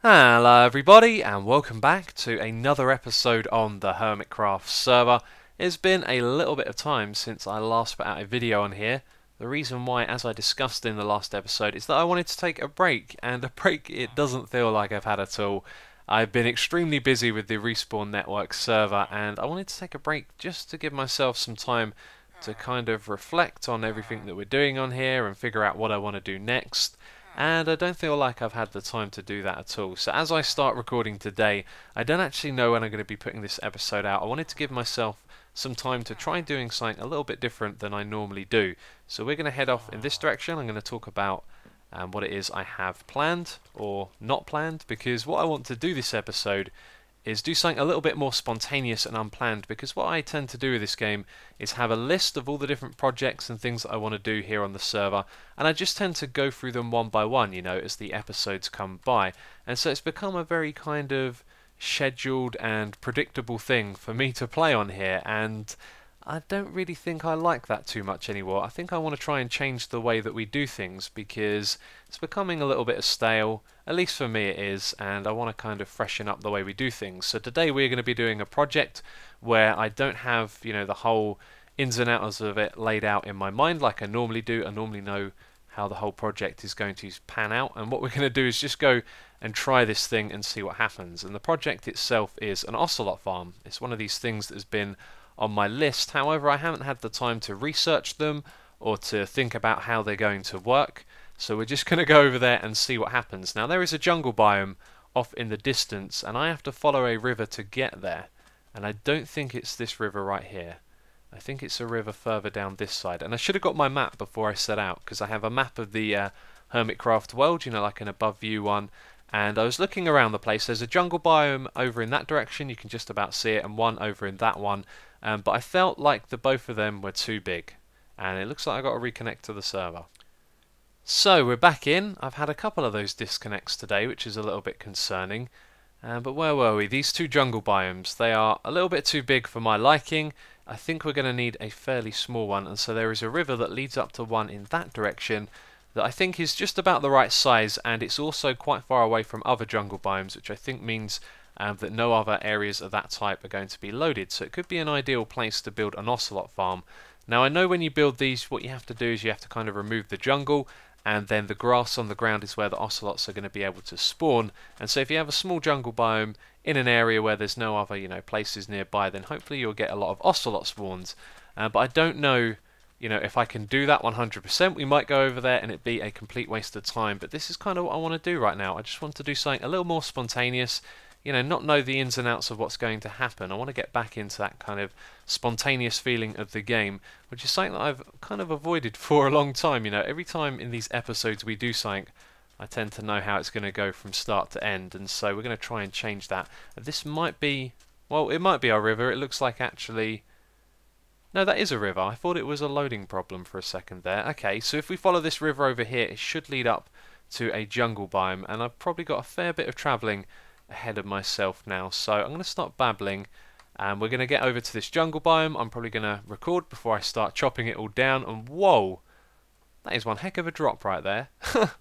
Hello everybody and welcome back to another episode on the Hermitcraft server. It's been a little bit of time since I last put out a video on here. The reason why, as I discussed in the last episode, is that I wanted to take a break, and a break it doesn't feel like I've had at all. I've been extremely busy with the Respawn Network server and I wanted to take a break just to give myself some time to kind of reflect on everything that we're doing on here and figure out what I want to do next. And I don't feel like I've had the time to do that at all. So as I start recording today, I don't actually know when I'm going to be putting this episode out. I wanted to give myself some time to try doing something a little bit different than I normally do. So we're going to head off in this direction. I'm going to talk about what it is I have planned or not planned, because what I want to do this episode is do something a little bit more spontaneous and unplanned, because what I tend to do with this game is have a list of all the different projects and things that I want to do here on the server, and I just tend to go through them one by one, you know, as the episodes come by. And so it's become a very kind of scheduled and predictable thing for me to play on here, and I don't really think I like that too much anymore. I think I want to try and change the way that we do things, because it's becoming a little bit stale, at least for me it is, and I want to kind of freshen up the way we do things. So today we're going to be doing a project where I don't have, you know, the whole ins and outs of it laid out in my mind like I normally do. I normally know how the whole project is going to pan out, and what we're going to do is just go and try this thing and see what happens. And the project itself is an ocelot farm. It's one of these things that has been on my list, however I haven't had the time to research them or to think about how they're going to work, so we're just going to go over there and see what happens. Now there is a jungle biome off in the distance and I have to follow a river to get there, and I don't think it's this river right here. I think it's a river further down this side, and I should have got my map before I set out, because I have a map of the Hermitcraft world, you know, like an above view one. And I was looking around the place. There's a jungle biome over in that direction, you can just about see it, and one over in that one. But I felt like the both of them were too big, and it looks like I got to reconnect to the server. So we're back in. I've had a couple of those disconnects today, which is a little bit concerning. But where were we? These two jungle biomes, they are a little bit too big for my liking. I think we're going to need a fairly small one, and so there is a river that leads up to one in that direction that I think is just about the right size, and it's also quite far away from other jungle biomes, which I think means that no other areas of that type are going to be loaded. So it could be an ideal place to build an ocelot farm. Now I know when you build these, what you have to do is you have to kind of remove the jungle, and then the grass on the ground is where the ocelots are going to be able to spawn. And so if you have a small jungle biome in an area where there's no other, you know, places nearby, then hopefully you'll get a lot of ocelot spawns. But I don't know, you know, if I can do that 100%. We might go over there and it'd be a complete waste of time, but this is kind of what I want to do right now. I just want to do something a little more spontaneous, you know, not know the ins and outs of what's going to happen. I want to get back into that kind of spontaneous feeling of the game, which is something that I've kind of avoided for a long time. You know, every time in these episodes we do something, I tend to know how it's going to go from start to end, and so we're going to try and change that. This might be, well, it might be our river. It looks like actually, no, that is a river. I thought it was a loading problem for a second there. Okay, so if we follow this river over here, it should lead up to a jungle biome, and I've probably got a fair bit of travelling ahead of myself now, so I'm going to stop babbling and we're going to get over to this jungle biome. I'm probably going to record before I start chopping it all down, and whoa, that is one heck of a drop right there.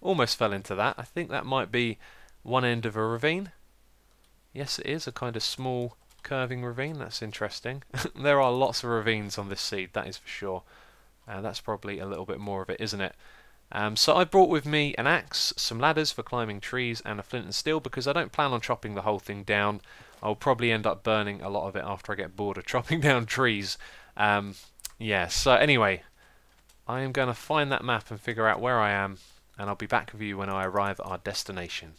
Almost fell into that. I think that might be one end of a ravine. Yes, it is a kind of small curving ravine. That's interesting. There are lots of ravines on this seed, that is for sure. That's probably a little bit more of it, isn't it? So I brought with me an axe, some ladders for climbing trees, and a flint and steel, because I don't plan on chopping the whole thing down. I'll probably end up burning a lot of it after I get bored of chopping down trees. Yeah, so anyway, I am going to find that map and figure out where I am, and I'll be back with you when I arrive at our destination.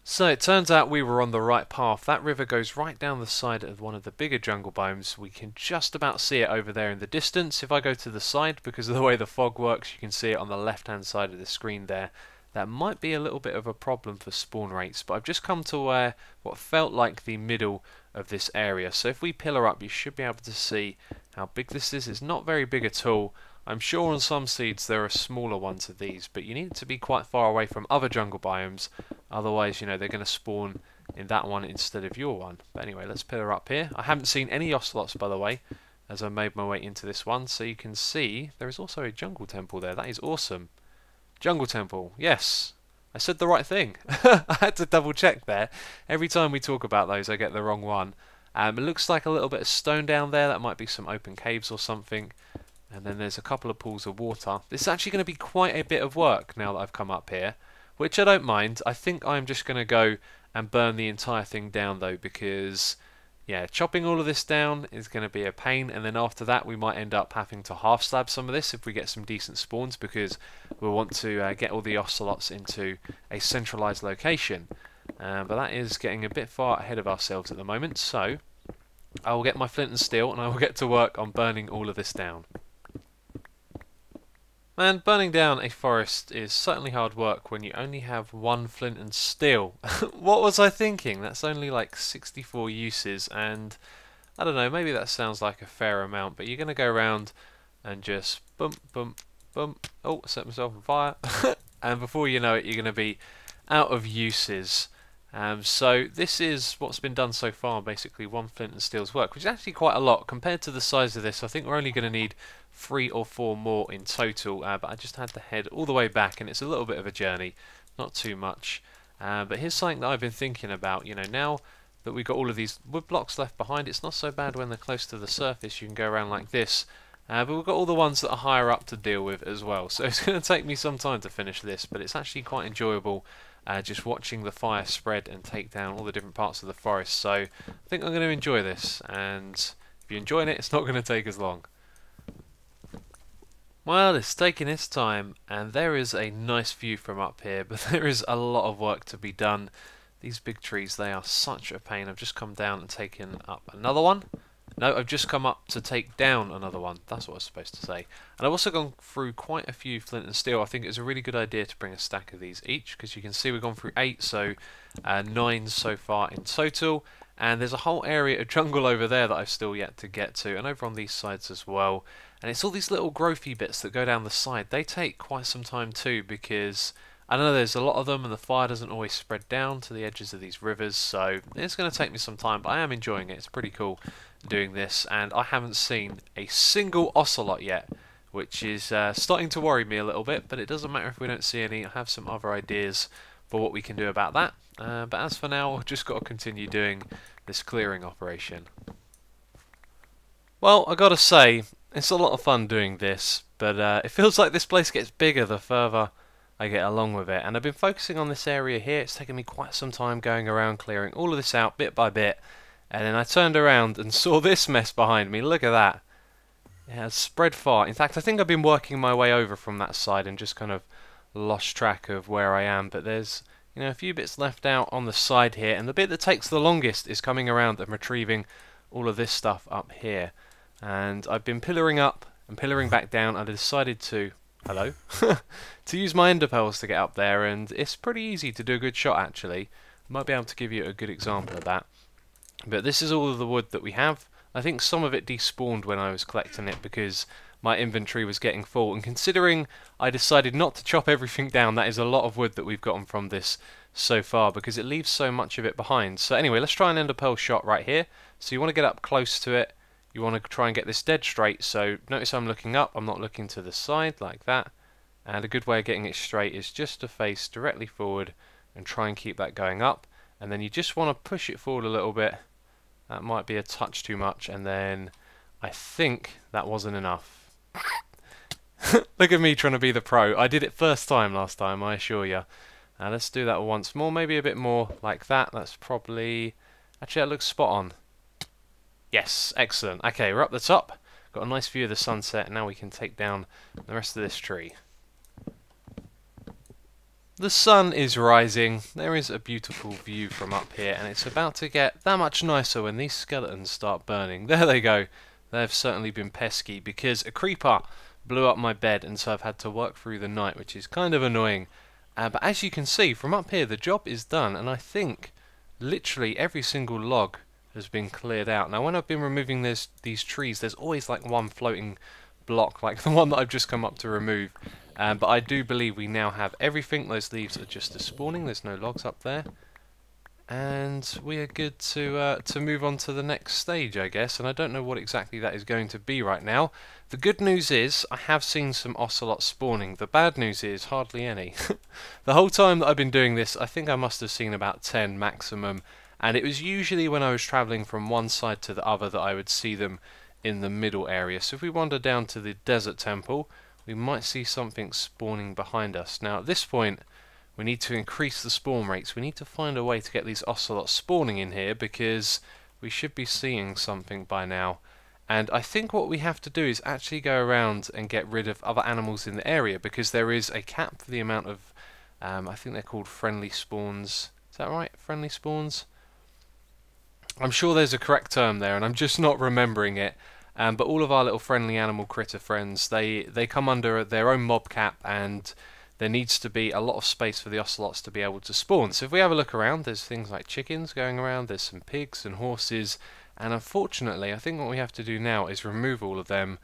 So it turns out we were on the right path. That river goes right down the side of one of the bigger jungle biomes. We can just about see it over there in the distance. If I go to the side, because of the way the fog works, you can see it on the left hand side of the screen there. That might be a little bit of a problem for spawn rates, but I've just come to where what felt like the middle of this area. So if we pillar up, you should be able to see how big this is. It's not very big at all. I'm sure on some seeds there are smaller ones of these, but you need to be quite far away from other jungle biomes, otherwise, you know, they're going to spawn in that one instead of your one. But anyway, let's pillar up here. I haven't seen any ocelots, by the way, as I made my way into this one, so you can see there is also a jungle temple there. That is awesome. Jungle temple, yes. I said the right thing. I had to double check there. Every time we talk about those, I get the wrong one. It looks like a little bit of stone down there. That might be some open caves or something. And then there's a couple of pools of water. This is actually going to be quite a bit of work now that I've come up here, which I don't mind. I think I'm just going to go and burn the entire thing down though, because yeah, chopping all of this down is going to be a pain, and then after that we might end up having to half slab some of this if we get some decent spawns, because we'll want to get all the ocelots into a centralized location. But that is getting a bit far ahead of ourselves at the moment, so I will get my flint and steel and I will get to work on burning all of this down. Man, burning down a forest is certainly hard work when you only have one flint and steel. What was I thinking? That's only like 64 uses, and I don't know, maybe that sounds like a fair amount, but you're going to go around and just bump, bump, bump. Oh, set myself on fire. And before you know it, you're going to be out of uses. So this is what's been done so far, basically one flint and steel's work, which is actually quite a lot compared to the size of this. I think we're only going to need 3 or 4 more in total, but I just had to head all the way back, and it's a little bit of a journey, not too much. But here's something that I've been thinking about. You know, now that we've got all of these wood blocks left behind, it's not so bad when they're close to the surface. You can go around like this, but we've got all the ones that are higher up to deal with as well. So it's going to take me some time to finish this, but it's actually quite enjoyable. Just watching the fire spread and take down all the different parts of the forest. So I think I'm going to enjoy this, and if you're enjoying it, it's not going to take as long. Well, it's taking its time, and there is a nice view from up here, but there is a lot of work to be done. These big trees, they are such a pain. I've just come down and taken up another one. No, I've just come up to take down another one. That's what I was supposed to say. And I've also gone through quite a few flint and steel. I think it's a really good idea to bring a stack of these each, because you can see we've gone through 8, so 9 so far in total. And there's a whole area of jungle over there that I've still yet to get to, and over on these sides as well. And it's all these little growthy bits that go down the side. They take quite some time too, because I know there's a lot of them and the fire doesn't always spread down to the edges of these rivers, so it's going to take me some time, but I am enjoying it. It's pretty cool doing this, and I haven't seen a single ocelot yet, which is starting to worry me a little bit, but it doesn't matter if we don't see any. I have some other ideas for what we can do about that, but as for now, I've just got to continue doing this clearing operation. Well, I gotta say, it's a lot of fun doing this, but it feels like this place gets bigger the further I get along with it, and I've been focusing on this area here. It's taken me quite some time going around clearing all of this out bit by bit, and then I turned around and saw this mess behind me. Look at that. It has spread far. In fact, I think I've been working my way over from that side and just kind of lost track of where I am, but there's, you know, a few bits left out on the side here, and the bit that takes the longest is coming around and retrieving all of this stuff up here. And I've been pillaring up and pillaring back down. I decided to to use my ender pearls to get up there, and it's pretty easy to do a good shot actually. I might be able to give you a good example of that. But this is all of the wood that we have. I think some of it despawned when I was collecting it because my inventory was getting full, and considering I decided not to chop everything down, that is a lot of wood that we've gotten from this so far, because it leaves so much of it behind. So anyway, let's try an ender pearl shot right here. So you want to get up close to it. You want to try and get this dead straight, so notice I'm looking up, I'm not looking to the side like that. And a good way of getting it straight is just to face directly forward and try and keep that going up. And then you just want to push it forward a little bit. That might be a touch too much, and then I think that wasn't enough. Look at me trying to be the pro. I did it first time last time, I assure you. Let's do that once more, maybe a bit more like that. That's probably... actually, that looks spot on. Yes, excellent. Okay, we're up the top. Got a nice view of the sunset, and now we can take down the rest of this tree. The sun is rising. There is a beautiful view from up here, and it's about to get that much nicer when these skeletons start burning. There they go. They've certainly been pesky because a creeper blew up my bed, and so I've had to work through the night, which is kind of annoying. But as you can see from up here, the job is done, and I think literally every single log has been cleared out. Now when I've been removing these trees, there's always like one floating block like the one that I've just come up to remove, but I do believe we now have everything. Those leaves are just spawning, there's no logs up there. and we are good to move on to the next stage, I guess. And I don't know what exactly that is going to be right now. The good news is I have seen some ocelots spawning. The bad news is hardly any. The whole time that I've been doing this, I think I must have seen about 10 maximum, and it was usually when I was travelling from one side to the other that I would see them in the middle area. So if we wander down to the desert temple, we might see something spawning behind us. Now at this point, we need to increase the spawn rates. We need to find a way to get these ocelots spawning in here, because we should be seeing something by now. And I think what we have to do is actually go around and get rid of other animals in the area, because there is a cap for the amount of, I think they're called friendly spawns. Is that right? Friendly spawns? I'm sure there's a correct term there, and I'm just not remembering it. But all of our little friendly animal critter friends, they come under their own mob cap, and there needs to be a lot of space for the ocelots to be able to spawn. So if we have a look around, there's things like chickens going around, there's some pigs and horses, and unfortunately I think what we have to do now is remove all of them,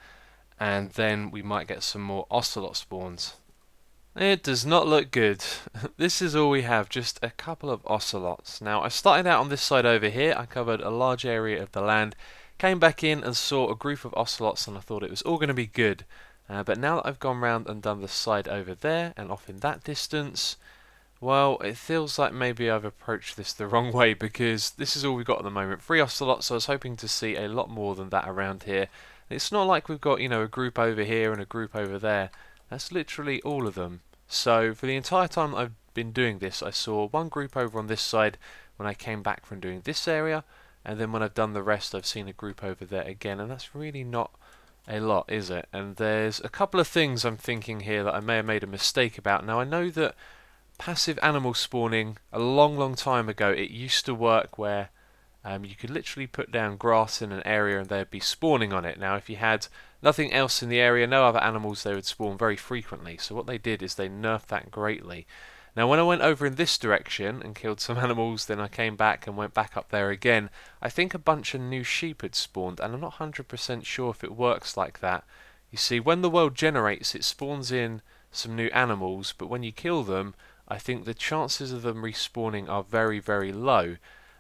and then we might get some more ocelot spawns. It does not look good. This is all we have, just a couple of ocelots. Now I started out on this side over here, I covered a large area of the land, came back in and saw a group of ocelots, and I thought it was all going to be good. But now that I've gone round and done the side over there and off in that distance, well, it feels like maybe I've approached this the wrong way, because this is all we've got at the moment. 3 ocelots, so I was hoping to see a lot more than that around here. It's not like we've got, you know, a group over here and a group over there. That's literally all of them. So for the entire time that I've been doing this, I saw one group over on this side when I came back from doing this area, and then when I've done the rest I've seen a group over there again, and that's really not a lot, is it? And there's a couple of things I'm thinking here that I may have made a mistake about. Now I know that passive animal spawning, a long time ago, it used to work where you could literally put down grass in an area and they'd be spawning on it. Now if you had nothing else in the area, no other animals, they would spawn very frequently. So what they did is they nerfed that greatly. Now when I went over in this direction and killed some animals, then I came back and went back up there again, I think a bunch of new sheep had spawned, and I'm not 100% sure if it works like that. You see, when the world generates, it spawns in some new animals, but when you kill them, I think the chances of them respawning are very low.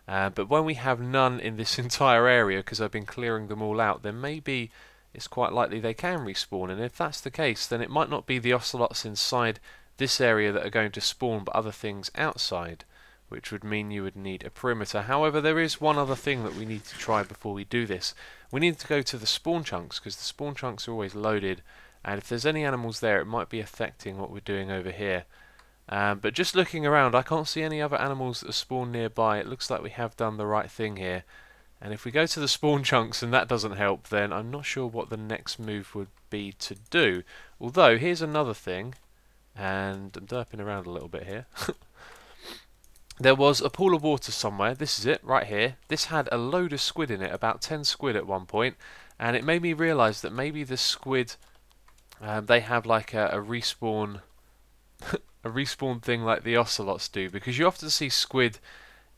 But when we have none in this entire area, because I've been clearing them all out, then maybe it's quite likely they can respawn, and if that's the case, then it might not be the ocelots inside this area that are going to spawn, but other things outside, which would mean you would need a perimeter. However, there is one other thing that we need to try before we do this. We need to go to the spawn chunks, because the spawn chunks are always loaded, and if there's any animals there, it might be affecting what we're doing over here. But just looking around, I can't see any other animals that are spawned nearby. It looks like we have done the right thing here. And if we go to the spawn chunks and that doesn't help, then I'm not sure what the next move would be to do. Although, here's another thing, and I'm derping around a little bit here. There was a pool of water somewhere. This is it, right here. This had a load of squid in it, about 10 squid at one point, and it made me realise that maybe the squid, they have like a respawn a respawn thing like the ocelots do, because you often see squid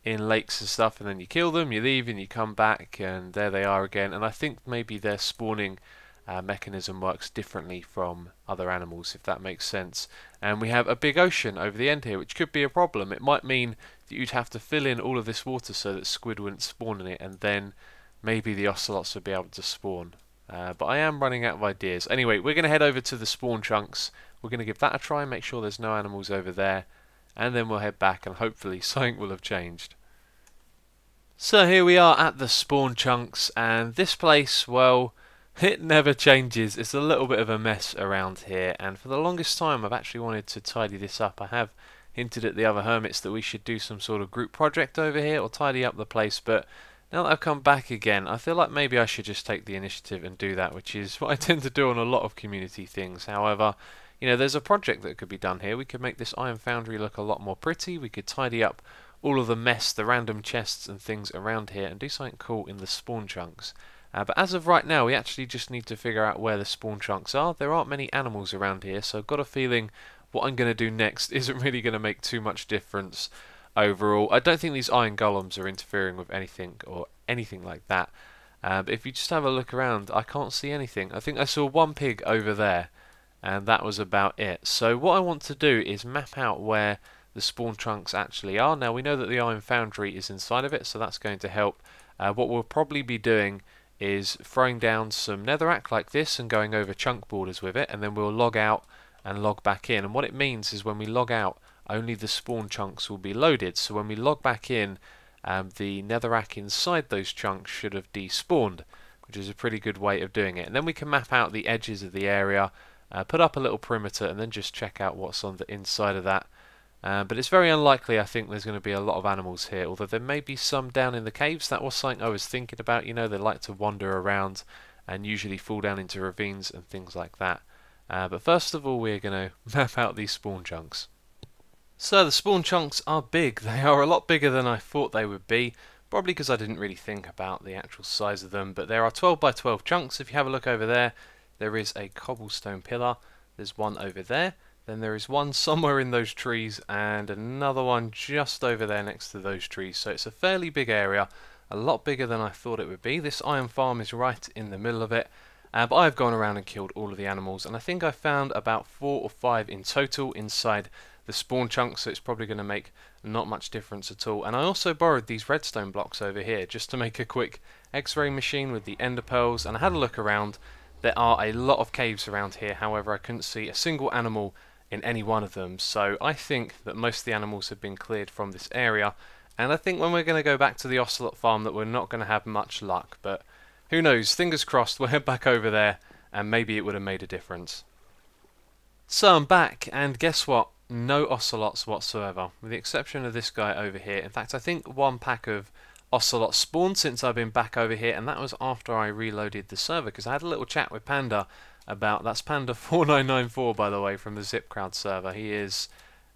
in lakes and stuff, and then you kill them, you leave, and you come back, and there they are again. And I think maybe their spawning mechanism works differently from other animals, if that makes sense. And we have a big ocean over the end here, which could be a problem. It might mean that you'd have to fill in all of this water so that squid wouldn't spawn in it, and then maybe the ocelots would be able to spawn. But I am running out of ideas. Anyway, we're going to head over to the spawn chunks. We're going to give that a try, make sure there's no animals over there, and then we'll head back and hopefully something will have changed. So here we are at the spawn chunks, and this place, well, it never changes. It's a little bit of a mess around here, and for the longest time I've actually wanted to tidy this up. I have hinted at the other hermits that we should do some sort of group project over here or tidy up the place, but now that I've come back again, I feel like maybe I should just take the initiative and do that, which is what I tend to do on a lot of community things. However, you know, there's a project that could be done here. We could make this iron foundry look a lot more pretty. We could tidy up all of the mess, the random chests and things around here, and do something cool in the spawn chunks. But as of right now, we actually just need to figure out where the spawn chunks are. There aren't many animals around here, so I've got a feeling what I'm going to do next isn't really going to make too much difference overall. I don't think these iron golems are interfering with anything or anything like that. But if you just have a look around, I can't see anything. I think I saw one pig over there, and that was about it. So what I want to do is map out where the spawn chunks actually are. Now we know that the iron foundry is inside of it, so that's going to help. What we'll probably be doing is throwing down some netherrack like this and going over chunk borders with it, and then we'll log out and log back in. And what it means is when we log out, only the spawn chunks will be loaded. So when we log back in, the netherrack inside those chunks should have despawned, which is a pretty good way of doing it. And then we can map out the edges of the area, put up a little perimeter, and then just check out what's on the inside of that. But it's very unlikely, I think, there's going to be a lot of animals here, although there may be some down in the caves. That was something I was thinking about. You know, they like to wander around and usually fall down into ravines and things like that. But first of all, we're going to map out these spawn chunks. So the spawn chunks are big. They are a lot bigger than I thought they would be, probably because I didn't really think about the actual size of them. But there are 12 by 12 chunks. If you have a look over there, there is a cobblestone pillar. There's one over there. Then there is one somewhere in those trees and another one just over there next to those trees. So it's a fairly big area, a lot bigger than I thought it would be. This iron farm is right in the middle of it. But I've gone around and killed all of the animals, and I think I found about 4 or 5 in total inside the spawn chunks, so it's probably going to make not much difference at all. And I also borrowed these redstone blocks over here just to make a quick x-ray machine with the ender pearls, and I had a look around. There are a lot of caves around here, however I couldn't see a single animal in any one of them, so I think that most of the animals have been cleared from this area, and I think when we're going to go back to the ocelot farm that we're not going to have much luck, but who knows, fingers crossed, we'll head back over there and maybe it would have made a difference. So I'm back, and guess what? No ocelots whatsoever, with the exception of this guy over here. In fact, I think one pack of ocelots spawned since I've been back over here, and that was after I reloaded the server, because I had a little chat with Panda about, that's Panda4994 by the way, from the ZipCrowd server. He is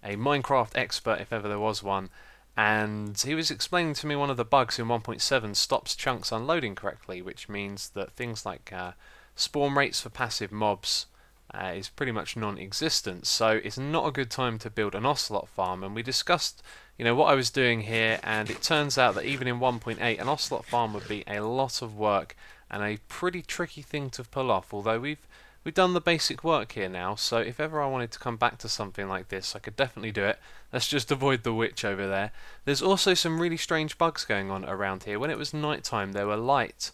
a Minecraft expert if ever there was one, and he was explaining to me one of the bugs in 1.7 stops chunks unloading correctly, which means that things like spawn rates for passive mobs is pretty much non-existent. So it's not a good time to build an ocelot farm, and we discussed, you know, what I was doing here, and it turns out that even in 1.8 an ocelot farm would be a lot of work and a pretty tricky thing to pull off, although we've done the basic work here now, so if ever I wanted to come back to something like this, I could definitely do it. Let's just avoid the witch over there. There's also some really strange bugs going on around here. When it was night time, there were light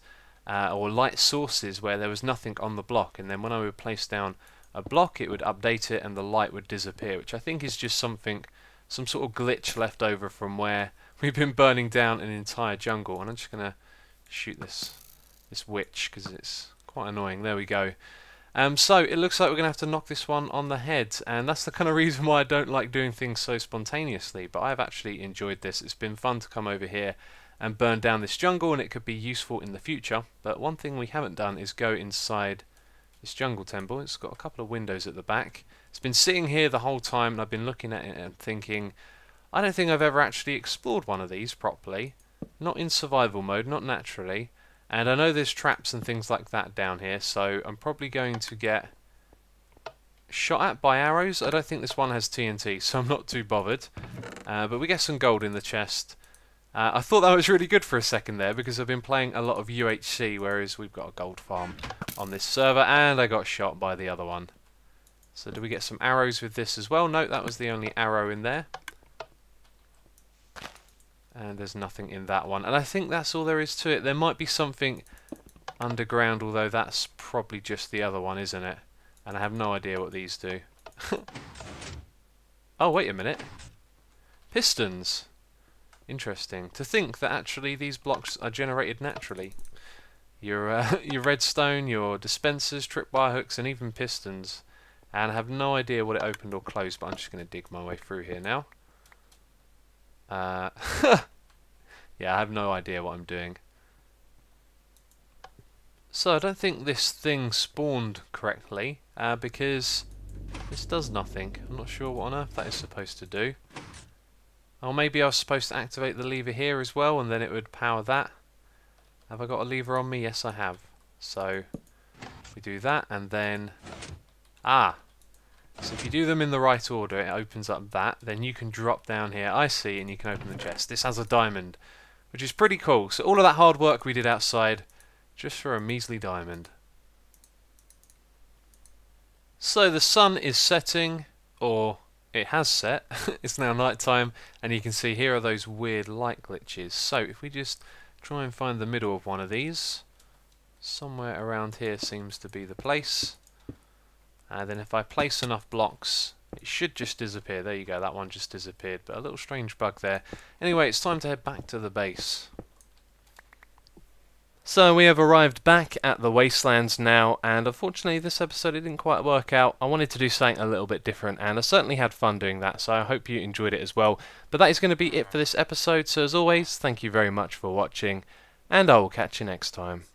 sources where there was nothing on the block, and then when I would place down a block, it would update it and the light would disappear, which I think is just some sort of glitch left over from where we've been burning down an entire jungle. And I'm just going to shoot this witch because it's quite annoying. There we go. So it looks like we're going to have to knock this one on the head, and that's the kind of reason why I don't like doing things so spontaneously, but I've actually enjoyed this. It's been fun to come over here and burn down this jungle, and it could be useful in the future. But one thing we haven't done is go inside this jungle temple. It's got a couple of windows at the back. It's been sitting here the whole time, and I've been looking at it and thinking, I don't think I've ever actually explored one of these properly. Not in survival mode, not naturally. And I know there's traps and things like that down here, so I'm probably going to get shot at by arrows. I don't think this one has TNT, so I'm not too bothered. But we get some gold in the chest. I thought that was really good for a second there, because I've been playing a lot of UHC, whereas we've got a gold farm on this server, and I got shot by the other one. So do we get some arrows with this as well? No, that was the only arrow in there. And there's nothing in that one. And I think that's all there is to it. There might be something underground, although that's probably just the other one, isn't it? And I have no idea what these do. Oh, wait a minute. Pistons. Interesting. To think that actually these blocks are generated naturally. Your redstone, your dispensers, tripwire hooks, and even pistons. And I have no idea what it opened or closed, but I'm just going to dig my way through here now. Yeah, I have no idea what I'm doing. So I don't think this thing spawned correctly, because this does nothing. I'm not sure what on earth that is supposed to do. Or maybe I was supposed to activate the lever here as well, and then it would power that. Have I got a lever on me? Yes, I have. So we do that, and then so if you do them in the right order, it opens up that. Then you can drop down here. I see, and you can open the chest. This has a diamond, which is pretty cool. So all of that hard work we did outside, just for a measly diamond. So the sun is setting, or it has set. It's now night time, and you can see here are those weird light glitches. So if we just try and find the middle of one of these, somewhere around here seems to be the place. And then if I place enough blocks, it should just disappear. There you go, that one just disappeared, but a little strange bug there. Anyway, it's time to head back to the base. So we have arrived back at the wastelands now, and unfortunately this episode it didn't quite work out. I wanted to do something a little bit different, and I certainly had fun doing that, so I hope you enjoyed it as well. But that is going to be it for this episode, so as always, thank you very much for watching, and I will catch you next time.